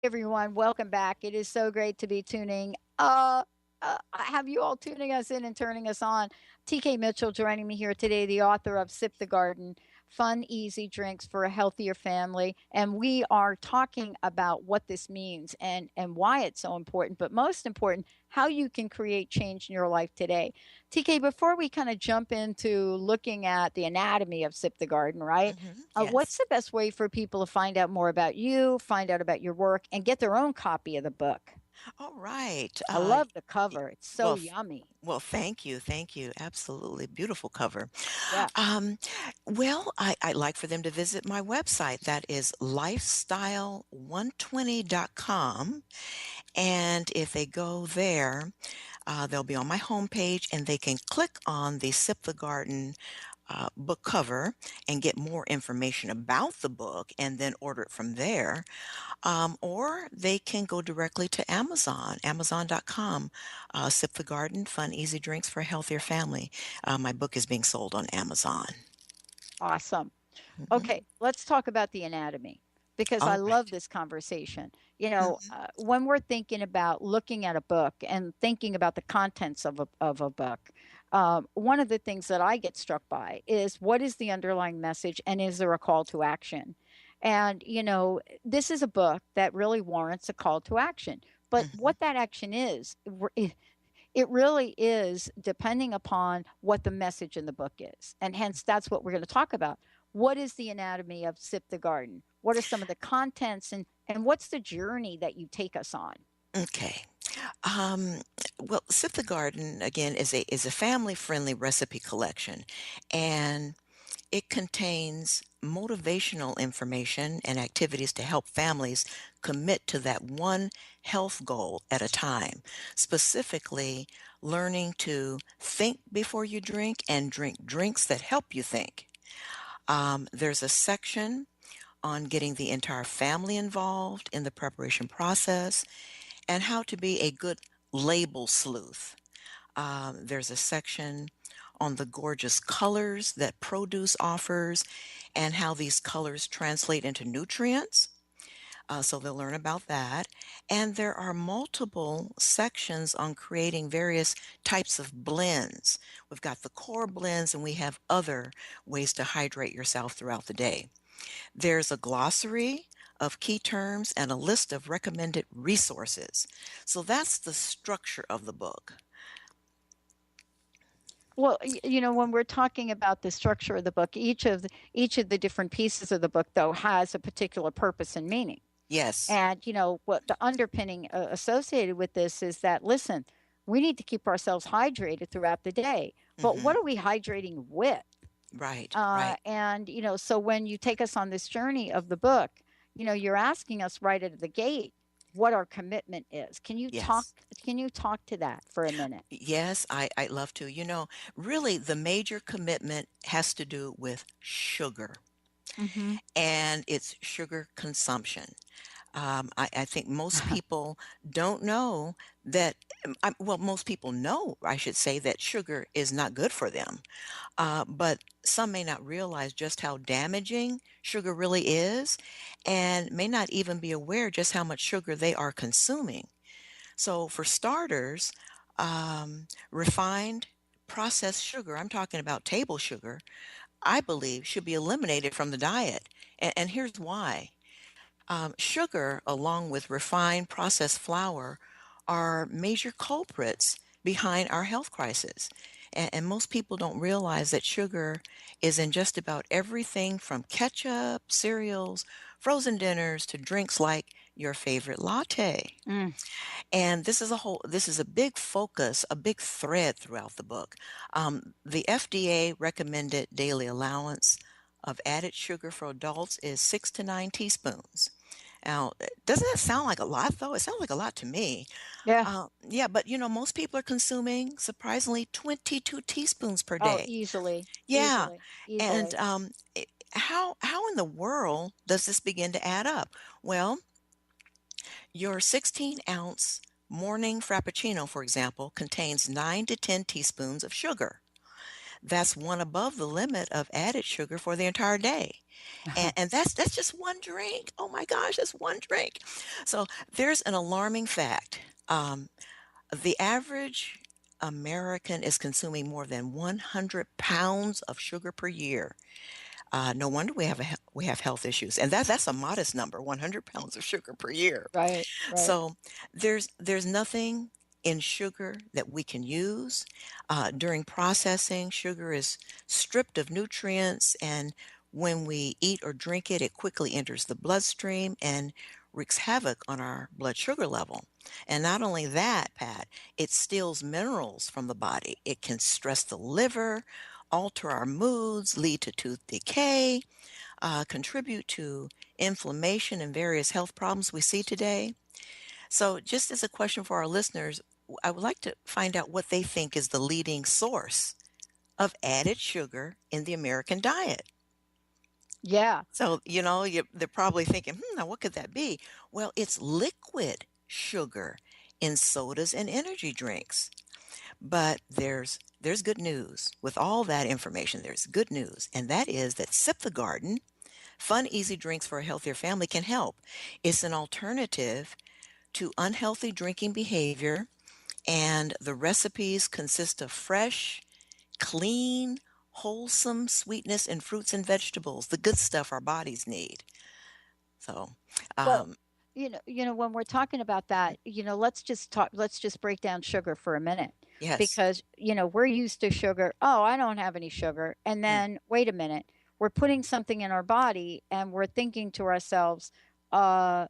everyone. Welcome back. It is so great to be tuning. Have you all tuning us in and turning us on? TK Mitchell joining me here today, the author of Sip the Garden, Fun, Easy Drinks for a Healthier Family. And we are talking about what this means and why it's so important, but most important, how you can create change in your life today. TK, before we kind of jump into looking at the anatomy of Sip the Garden, right? What's Yes. the best way for people to find out more about you, find out about your work, and get their own copy of the book? All right. I love the Y- cover. It's so well, yummy. thank you. Thank you. Absolutely beautiful cover. Yeah. Um, I'd like for them to visit my website. That is lifestyle120.com. And if they go there, they'll be on my homepage and they can click on the Sip the Garden book cover and get more information about the book and then order it from there. Or they can go directly to Amazon, amazon.com. Sip the Garden, Fun, Easy Drinks for a Healthier Family. My book is being sold on Amazon. Awesome. Mhm. Okay, let's talk about the anatomy because I All love right. this conversation. Mhm. When we're thinking about looking at a book and thinking about the contents of a book, one of the things that I get struck by is what is the underlying message and is there a call to action? And, this is a book that really warrants a call to action. But Mhm. what that action is, it really is depending upon what the message in the book is. And hence, that's what we're going to talk about. What is the anatomy of Sip the Garden? What are some of the contents and what's the journey that you take us on? Okay. Um, Sip the Garden again is a family friendly recipe collection, and it contains motivational information and activities to help families commit to that one health goal at a time. Specifically, learning to think before you drink and drink drinks that help you think. There's a section on getting the entire family involved in the preparation process and how to be a good label sleuth. There's a section on the gorgeous colors that produce offers and how these colors translate into nutrients. So they'll learn about that. And there are multiple sections on creating various types of blends. We've got the core blends and we have other ways to hydrate yourself throughout the day. There's a glossary of key terms and a list of recommended resources. So that's the structure of the book. Well, when we're talking about the structure of the book, each of the different pieces of the book, though, has a particular purpose and meaning. Yes. And what the underpinning associated with this is that listen, we need to keep ourselves hydrated throughout the day. But what Hmm. are we hydrating with? Right, And so when you take us on this journey of the book, you're asking us right at the gate what our commitment is. Can you talk? yes. Can you talk to that for a minute? Yes, I'd love to. Really, the major commitment has to do with sugar Hmm. and its sugar consumption. I think most people don't know that, most people know, I should say, that sugar is not good for them. But some may not realize just how damaging sugar really is and may not even be aware just how much sugar they are consuming. So, for starters, refined processed sugar, I'm talking about table sugar, I believe should be eliminated from the diet. And here's why. Sugar, along with refined processed flour, are major culprits behind our health crisis. And most people don't realize that sugar is in just about everything from ketchup, cereals, frozen dinners to drinks like your favorite latte. Mm. And this is a big focus, a big thread throughout the book. The FDA recommended daily allowance of added sugar for adults is 6 to 9 teaspoons. Now, doesn't that sound like a lot though? It sounds like a lot to me. Yeah. Yeah, but most people are consuming surprisingly 22 teaspoons per Oh, day. easily, Yeah. easily, And easily. how in the world does this begin to add up? Well, your 16-ounce morning Frappuccino, for example, contains 9 to 10 teaspoons of sugar. that's one above the limit of added sugar for the entire day. And that's just one drink. Oh my gosh, that's one drink. So there's an alarming fact. The average American is consuming more than 100 pounds of sugar per year. No wonder we have health issues, and that's a modest number, 100 pounds of sugar per year. Right, right. So there's nothing in sugar that we can use. During processing, sugar is stripped of nutrients, and when we eat or drink it, it quickly enters the bloodstream and wreaks havoc on our blood sugar level. And not only that, Pat, it steals minerals from the body. It can stress the liver, alter our moods, lead to tooth decay, contribute to inflammation and various health problems we see today. So, just as a question for our listeners, I would like to find out what they think is the leading source of added sugar in the American diet. Yeah. So, they're probably thinking, now what could that be? Well, it's liquid sugar in sodas and energy drinks. But there's good news. With all that information, there's good news, and that is that Sip the Garden, fun, easy drinks for a healthier family can help. It's an alternative to unhealthy drinking behavior, and the recipes consist of fresh, clean, wholesome sweetness in fruits and vegetables, the good stuff our bodies need. So, Well, um, when we're talking about that, let's just break down sugar for a minute yes. because, we're used to sugar. Oh, I don't have any sugar. And Mm, then wait a minute, we're putting something in our body and we're thinking to ourselves, uh,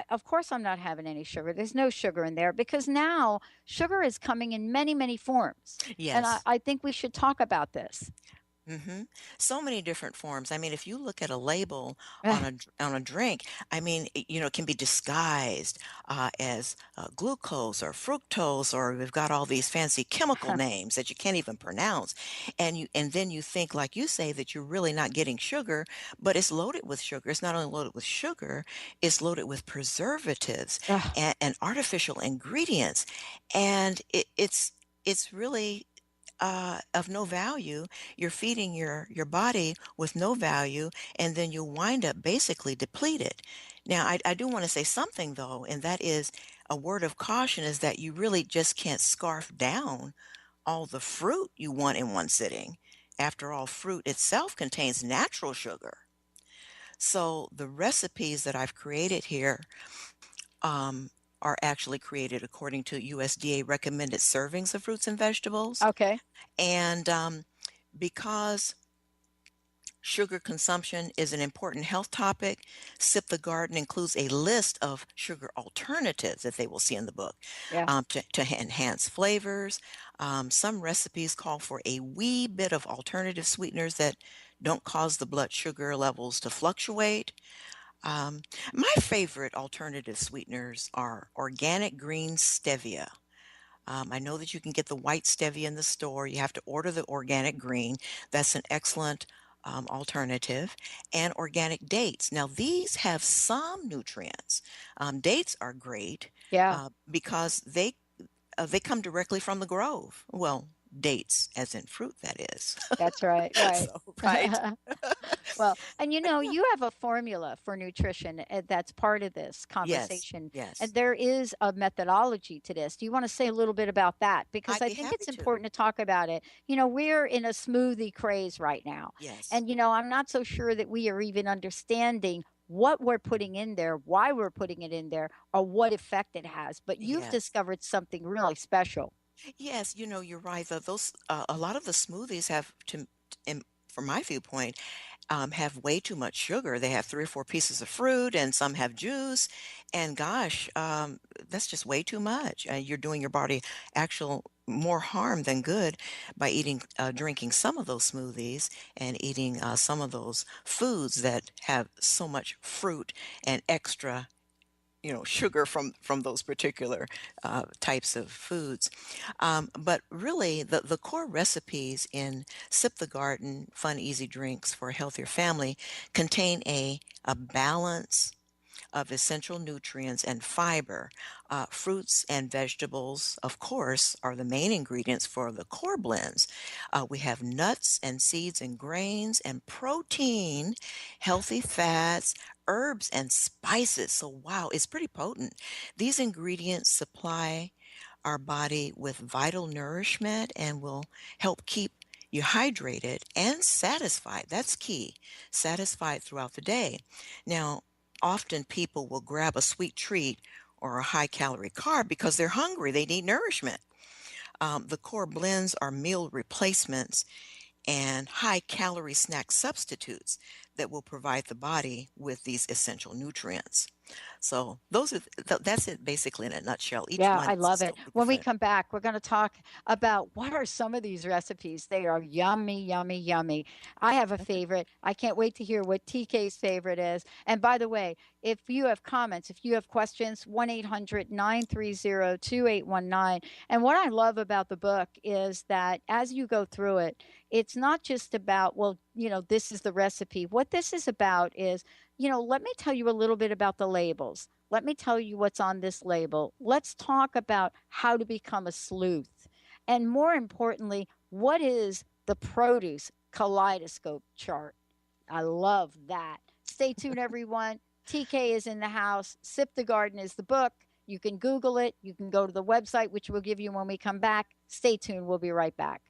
of course I'm not having any sugar. There's no sugar in there because now sugar is coming in many, many forms. And I, yes. I think we should talk about this. Mhm. So many different forms. I mean, if you look at a label Eh, on a drink, I mean, it can be disguised as glucose or fructose, or we've got all these fancy chemical names that you can't even pronounce, and then you think, like you say, that you're really not getting sugar, but it's loaded with sugar. It's not only loaded with sugar, it's loaded with preservatives ugh, and artificial ingredients, and it's really of no value. You're feeding your body with no value, and then you wind up basically depleted. Now, I do want to say something though, and that is a word of caution is that you really just can't scarf down all the fruit you want in one sitting. After all, fruit itself contains natural sugar. So the recipes that I've created here um, are actually created according to USDA recommended servings of fruits and vegetables. okay. And because sugar consumption is an important health topic, Sip the Garden includes a list of sugar alternatives that they will see in the book Yeah. to enhance flavors. Some recipes call for a wee bit of alternative sweeteners that don't cause the blood sugar levels to fluctuate. Um, my favorite alternative sweeteners are organic green stevia. I know that you can get the white stevia in the store. You have to order the organic green. That's an excellent alternative. And organic dates. Now, these have some nutrients. Dates are great Yeah. because they come directly from the grove. Well, dates, as in fruit, that is. That's right. Right. So, right? Well, and you have a formula for nutrition that's part of this Yes, conversation, and yes. there is a methodology to this. Do you want to say a little bit about that? Because I'd I be think happy it's to. important to talk about it. We're in a smoothie craze right now. Yes, And, I'm not so sure that we are even understanding what we're putting in there, why we're putting it in there, or what effect it has. But you've yes. discovered something really special. Yes, you're right. Those a lot of the smoothies have from my viewpoint, have way too much sugar. They have 3 or 4 pieces of fruit, and some have juice. And gosh, that's just way too much. You're doing your body actual more harm than good by drinking some of those smoothies and eating some of those foods that have so much fruit and extra sugar from those particular types of foods. But really, the core recipes in Sip the Garden Fun Easy Drinks for a Healthier Family contain a balance of essential nutrients and fiber. Fruits and vegetables, of course, are the main ingredients for the core blends. We have nuts and seeds and grains and protein, healthy fats, herbs and spices. So, wow, it's pretty potent. These ingredients supply our body with vital nourishment and will help keep you hydrated and satisfied. That's key. Satisfied throughout the day. Now, often people will grab a sweet treat or a high calorie carb because they're hungry, they need nourishment. The core blends are meal replacements and high calorie snack substitutes that will provide the body with these essential nutrients. So those are that's it basically in a nutshell. Each Yeah, one I is love it. totally When we different. come back, we're going to talk about what are some of these recipes. They are yummy, yummy, yummy. I have a Okay. favorite. I can't wait to hear what TK's favorite is. And by the way, if you have comments, if you have questions, 1-800-930-2819. And what I love about the book is that as you go through it, it's not just about, well, this is the recipe. What this is about is, let me tell you a little bit about the labels. Let me tell you what's on this label. Let's talk about how to become a sleuth. And more importantly, what is the produce kaleidoscope chart? I love that. Stay tuned, everyone. TK is in the house. Sip the Garden is the book. You can Google it. You can go to the website, which we'll give you when we come back. Stay tuned. We'll be right back.